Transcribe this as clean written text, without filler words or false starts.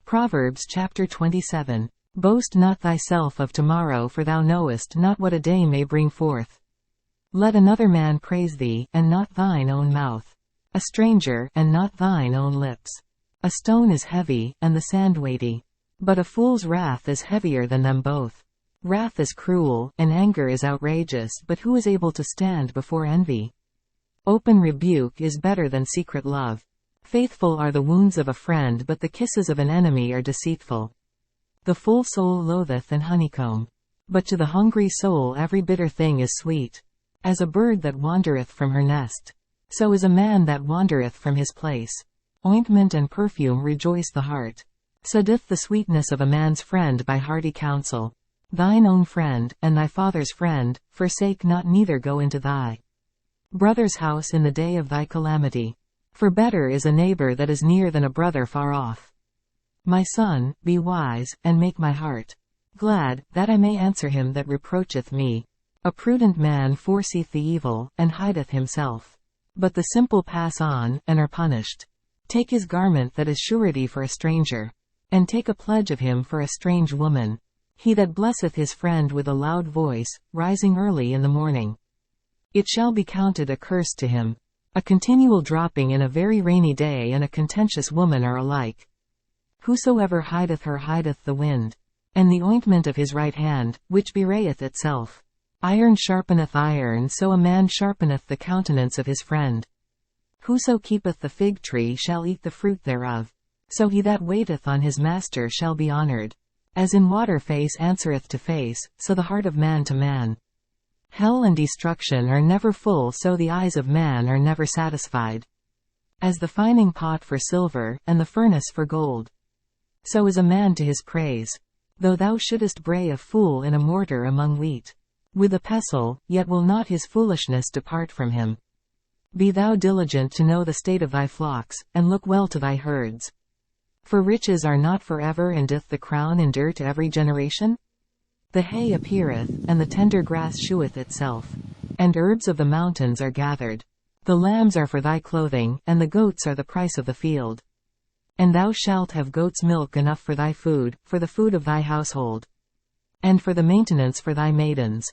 Proverbs chapter 27. Boast not thyself of tomorrow, for thou knowest not what a day may bring forth. Let another man praise thee, and not thine own mouth. A stranger, and not thine own lips. A stone is heavy, and the sand weighty. But a fool's wrath is heavier than them both. Wrath is cruel, and anger is outrageous, but who is able to stand before envy? Open rebuke is better than secret love. Faithful are the wounds of a friend, but the kisses of an enemy are deceitful. The full soul loatheth an honeycomb, but to the hungry soul every bitter thing is sweet. As a bird that wandereth from her nest, so is a man that wandereth from his place. Ointment and perfume rejoice the heart. So doth the sweetness of a man's friend by hearty counsel. Thine own friend, and thy father's friend, forsake not, neither go into thy brother's house in the day of thy calamity. For better is a neighbor that is near than a brother far off. My son, be wise, and make my heart glad, that I may answer him that reproacheth me. A prudent man foreseeth the evil, and hideth himself. But the simple pass on, and are punished. Take his garment that is surety for a stranger, and take a pledge of him for a strange woman. He that blesseth his friend with a loud voice, rising early in the morning, it shall be counted a curse to him. A continual dropping in a very rainy day and a contentious woman are alike. Whosoever hideth her hideth the wind, and the ointment of his right hand, which bewrayeth itself. Iron sharpeneth iron, so a man sharpeneth the countenance of his friend. Whoso keepeth the fig tree shall eat the fruit thereof. So he that waiteth on his master shall be honored. As in water face answereth to face, so the heart of man to man. Hell and destruction are never full, so the eyes of man are never satisfied. As the fining pot for silver, and the furnace for gold, so is a man to his praise. Though thou shouldest bray a fool in a mortar among wheat, with a pestle, yet will not his foolishness depart from him. Be thou diligent to know the state of thy flocks, and look well to thy herds. For riches are not forever, and doth the crown endure to every generation? The hay appeareth, and the tender grass sheweth itself, and herbs of the mountains are gathered. The lambs are for thy clothing, and the goats are the price of the field. And thou shalt have goat's milk enough for thy food, for the food of thy household, and for the maintenance for thy maidens.